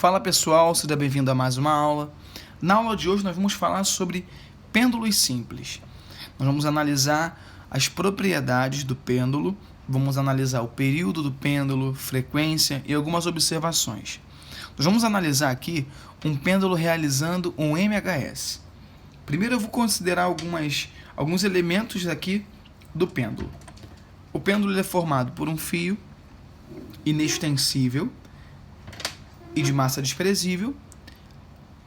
Fala pessoal, seja bem-vindo a mais uma aula. Na aula de hoje nós vamos falar sobre pêndulos simples. Nós vamos analisar as propriedades do pêndulo, vamos analisar o período do pêndulo, frequência e algumas observações. Nós vamos analisar aqui um pêndulo realizando um MHS. Primeiro eu vou considerar alguns elementos aqui do pêndulo. O pêndulo é formado por um fio inextensível e de massa desprezível.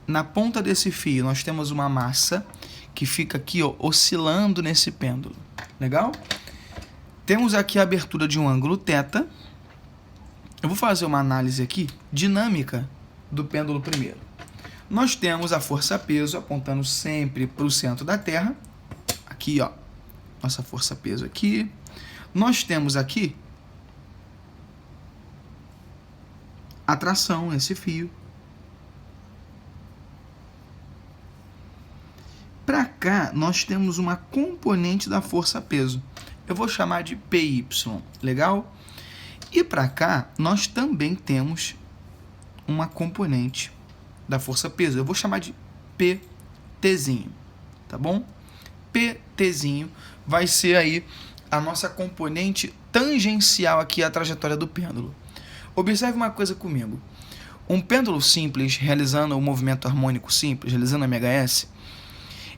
Na ponta desse fio nós temos uma massa que fica aqui oscilando nesse pêndulo. Legal? Temos aqui a abertura de um ângulo θ. Eu vou fazer uma análise aqui dinâmica do pêndulo primeiro. Nós temos a força-peso apontando sempre para o centro da Terra. Aqui, nossa força-peso aqui. Nós temos aqui a tração, esse fio. Para cá, nós temos uma componente da força-peso. Eu vou chamar de PY, legal? E para cá, nós também temos uma componente da força-peso. Eu vou chamar de PTzinho, tá bom? PTzinho vai ser aí a nossa componente tangencial aqui à trajetória do pêndulo. Observe uma coisa comigo. Um pêndulo simples, realizando o movimento harmônico simples, realizando MHS,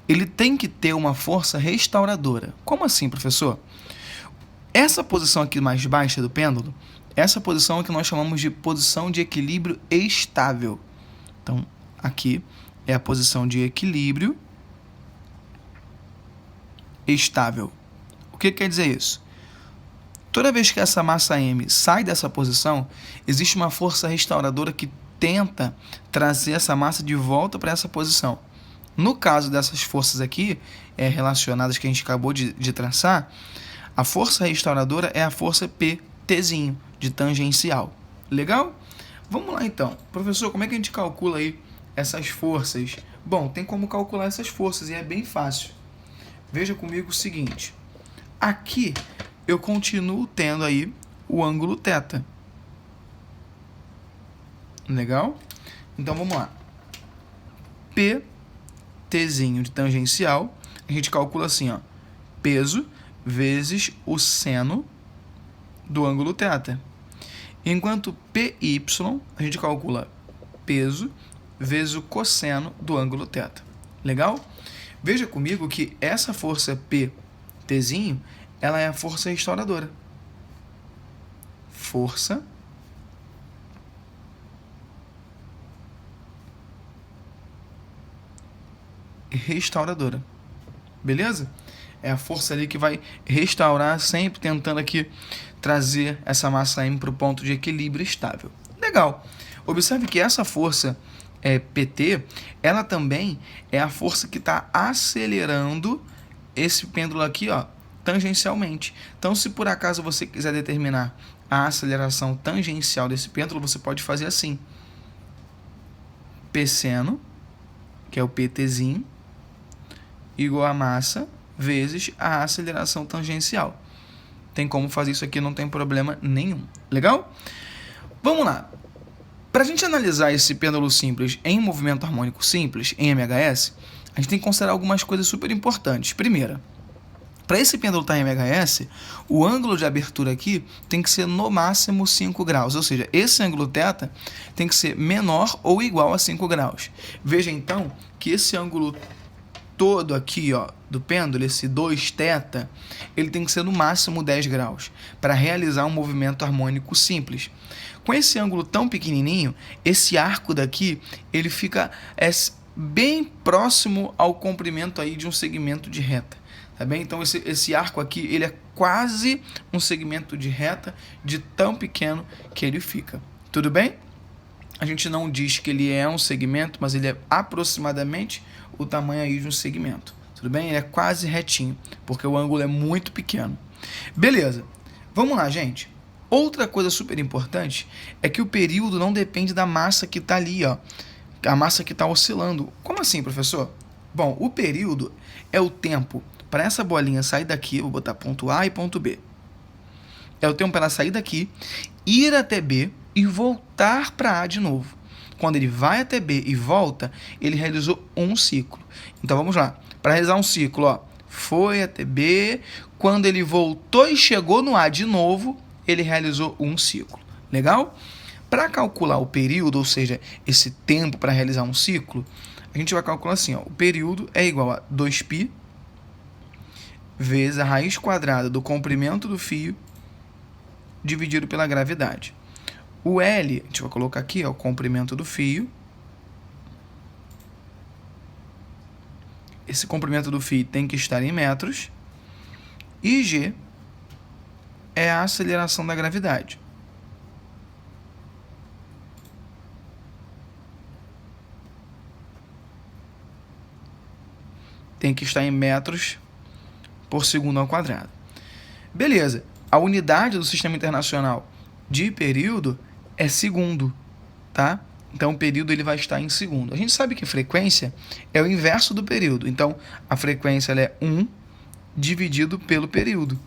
ele tem que ter uma força restauradora. Como assim, professor? Essa posição aqui mais baixa do pêndulo, essa posição é que nós chamamos de posição de equilíbrio estável. Então, aqui é a posição de equilíbrio estável. O que quer dizer isso? Toda vez que essa massa M sai dessa posição, existe uma força restauradora que tenta trazer essa massa de volta para essa posição. No caso dessas forças aqui, relacionadas que a gente acabou de traçar, a força restauradora é a força PTzinho, de tangencial. Legal? Vamos lá então. Professor, como é que a gente calcula aí essas forças? Bom, tem como calcular essas forças e é bem fácil. Veja comigo o seguinte. Aqui eu continuo tendo aí o ângulo θ. Legal? Então vamos lá. PTzinho de tangencial, a gente calcula assim, peso vezes o seno do ângulo θ. Enquanto PY, a gente calcula peso vezes o cosseno do ângulo θ. Legal? Veja comigo que essa força PTzinho, ela é a força restauradora. Força restauradora. Beleza? É a força ali que vai restaurar, sempre tentando aqui trazer essa massa M para o ponto de equilíbrio estável. Legal. Observe que essa força PT, ela também é a força que está acelerando esse pêndulo aqui, tangencialmente. Então, se por acaso você quiser determinar a aceleração tangencial desse pêndulo, você pode fazer assim. P seno, que é o PTzinho, igual a massa vezes a aceleração tangencial. Tem como fazer isso aqui, não tem problema nenhum. Legal? Vamos lá. Para a gente analisar esse pêndulo simples em movimento harmônico simples, em MHS, a gente tem que considerar algumas coisas super importantes. Primeira, para esse pêndulo estar em MHS, o ângulo de abertura aqui tem que ser no máximo 5 graus. Ou seja, esse ângulo θ tem que ser menor ou igual a 5 graus. Veja então que esse ângulo todo aqui do pêndulo, esse 2θ, ele tem que ser no máximo 10 graus para realizar um movimento harmônico simples. Com esse ângulo tão pequenininho, esse arco daqui, ele fica bem próximo ao comprimento aí de um segmento de reta. Tá bem? Então esse arco aqui, ele é quase um segmento de reta de tão pequeno que ele fica. Tudo bem? A gente não diz que ele é um segmento, mas ele é aproximadamente o tamanho aí de um segmento. Tudo bem? Ele é quase retinho, porque o ângulo é muito pequeno. Beleza. Vamos lá, gente. Outra coisa super importante é que o período não depende da massa que está ali, a massa que está oscilando. Como assim, professor? Bom, o período é o tempo para essa bolinha sair daqui, vou botar ponto A e ponto B. É o tempo para ela sair daqui, ir até B e voltar para A de novo. quando ele vai até B e volta, ele realizou um ciclo. Então vamos lá. Para realizar um ciclo, ó, foi até B, quando ele voltou e chegou no A de novo, ele realizou um ciclo. Legal? Para calcular o período, ou seja, esse tempo para realizar um ciclo, a gente vai calcular assim, ó, o período é igual a 2π vezes a raiz quadrada do comprimento do fio dividido pela gravidade. O L, a gente vai colocar aqui, é o comprimento do fio. Esse comprimento do fio tem que estar em metros. E G é a aceleração da gravidade. Tem que estar em metros por segundo ao quadrado. Beleza. A unidade do Sistema Internacional de período é segundo, tá? Então, o período ele vai estar em segundo. A gente sabe que frequência é o inverso do período. Então, a frequência ela é 1 dividido pelo período.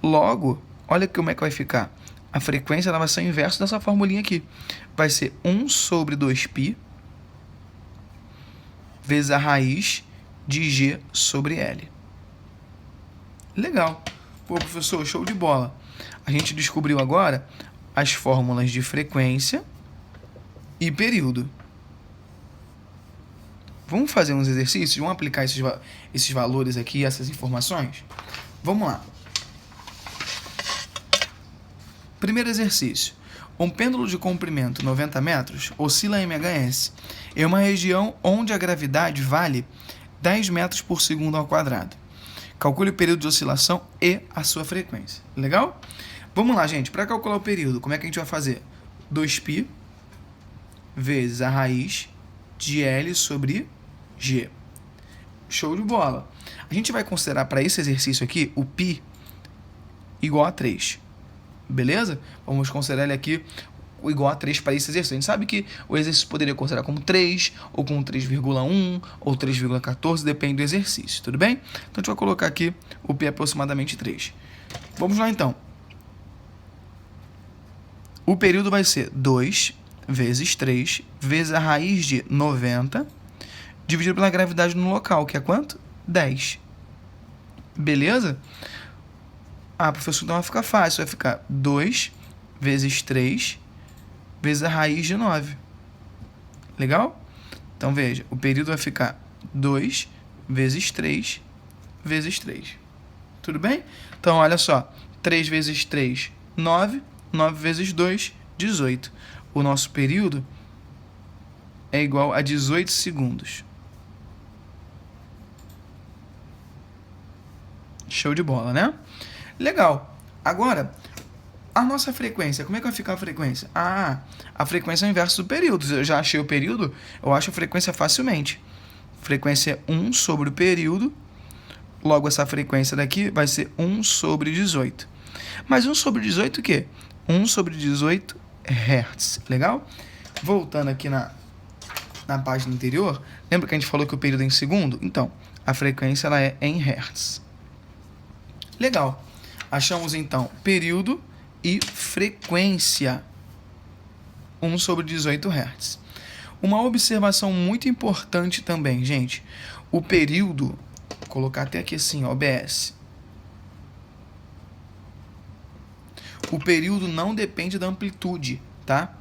Logo, olha como é que vai ficar. A frequência ela vai ser o inverso dessa formulinha aqui. Vai ser 1 sobre 2π vezes a raiz de G sobre L. Legal. Pô, professor, show de bola. A gente descobriu agora as fórmulas de frequência e período. Vamos fazer uns exercícios? Vamos aplicar esses valores aqui, essas informações? Vamos lá. Primeiro exercício. Um pêndulo de comprimento 90 metros oscila em MHz em uma região onde a gravidade vale 10 metros por segundo ao quadrado. Calcule o período de oscilação e a sua frequência. Legal? Vamos lá, gente. Para calcular o período, como é que a gente vai fazer? 2π vezes a raiz de L sobre G. Show de bola. A gente vai considerar para esse exercício aqui o π igual a 3. Beleza? Vamos considerar ele aqui igual a 3 para esse exercício. A gente sabe que o exercício poderia considerar como 3, ou como 3,1, ou 3,14, depende do exercício, tudo bem? Então, a gente vai colocar aqui o π aproximadamente 3. Vamos lá, então. O período vai ser 2 vezes 3 vezes a raiz de 90 dividido pela gravidade no local, que é quanto? 10. Beleza? Ah, professor, então vai ficar fácil. Vai ficar 2 vezes 3 vezes a raiz de 9. Legal? Então, veja, o período vai ficar 2 vezes 3 vezes 3. Tudo bem? Então, olha só. 3 vezes 3, 9. 9 vezes 2, 18. O nosso período é igual a 18 segundos. Show de bola, né? Legal. Agora, a nossa frequência, como é que vai ficar a frequência? Ah, a frequência é o inverso do período. Eu já achei o período, eu acho a frequência facilmente. Frequência é 1 sobre o período. Logo, essa frequência daqui vai ser 1 sobre 18. Mas 1 sobre 18 o quê? 1 sobre 18 Hz. Legal? Voltando aqui na página anterior, lembra que a gente falou que o período é em segundo? Então, a frequência ela é em Hz. Legal. Achamos, então, período e frequência. 1 sobre 18 Hz. Uma observação muito importante também, gente. O período, vou colocar até aqui assim, OBS. O período não depende da amplitude, tá?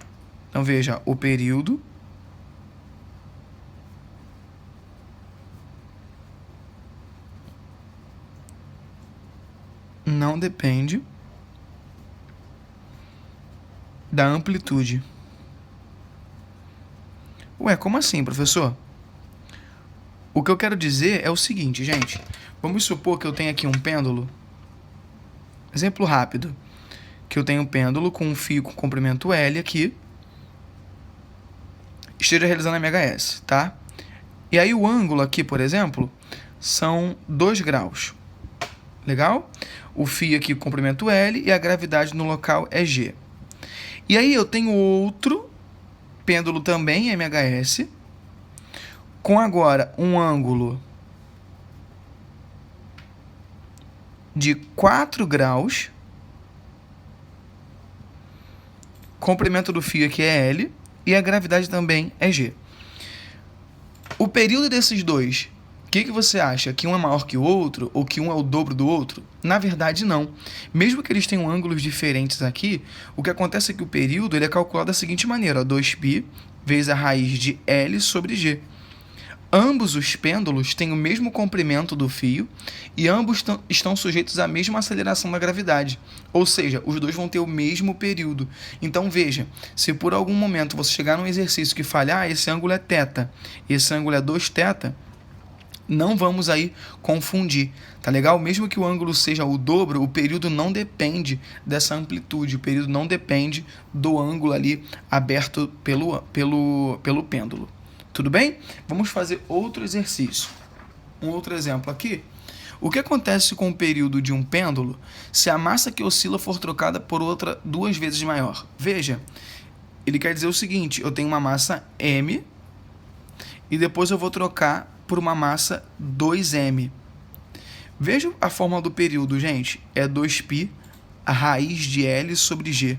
Então, veja, o período não depende da amplitude. Ué, como assim, professor? O que eu quero dizer é o seguinte, gente. Vamos supor que eu tenho aqui um pêndulo. Exemplo rápido. Que eu tenho um pêndulo com um fio com comprimento L aqui. Esteja realizando MHS, tá? E aí o ângulo aqui, por exemplo, são 2 graus. Legal? O fio aqui com comprimento L e a gravidade no local é G. E aí eu tenho outro pêndulo também MHS, com agora um ângulo de 4 graus. Comprimento do fio aqui é L, e a gravidade também é G. O período desses dois, o que você acha? Que um é maior que o outro ou que um é o dobro do outro? Na verdade, não. Mesmo que eles tenham ângulos diferentes aqui, o que acontece é que o período ele é calculado da seguinte maneira: 2π vezes a raiz de L sobre G. Ambos os pêndulos têm o mesmo comprimento do fio e ambos estão sujeitos à mesma aceleração da gravidade. Ou seja, os dois vão ter o mesmo período. Então veja, se por algum momento você chegar num exercício que fale, esse ângulo é θ, esse ângulo é 2θ, não vamos aí confundir, tá legal? Mesmo que o ângulo seja o dobro, o período não depende dessa amplitude, o período não depende do ângulo ali aberto pelo pêndulo. Tudo bem? Vamos fazer outro exercício. Um outro exemplo aqui. O que acontece com o período de um pêndulo se a massa que oscila for trocada por outra 2 vezes maior? Veja, ele quer dizer o seguinte: eu tenho uma massa M e depois eu vou trocar por uma massa 2M. Veja a fórmula do período, gente. É 2π a raiz de L sobre G.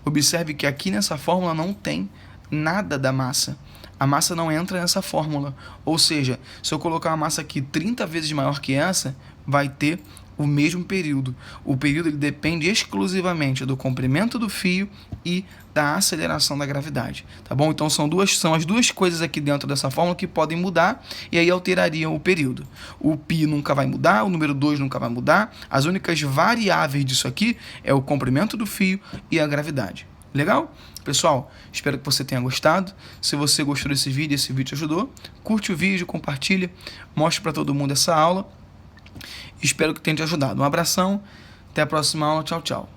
Observe que aqui nessa fórmula não tem nada da massa. A massa não entra nessa fórmula. Ou seja, se eu colocar uma massa aqui 30 vezes maior que essa, vai ter o mesmo período. O período ele depende exclusivamente do comprimento do fio e da aceleração da gravidade. Tá bom? Então são as duas coisas aqui dentro dessa fórmula que podem mudar e aí alterariam o período. O π nunca vai mudar, o número 2 nunca vai mudar. As únicas variáveis disso aqui é o comprimento do fio e a gravidade. Legal? Pessoal, espero que você tenha gostado. Se você gostou desse vídeo, esse vídeo te ajudou, curte o vídeo, compartilha, mostre para todo mundo essa aula. Espero que tenha te ajudado. Um abração, até a próxima aula. Tchau, tchau.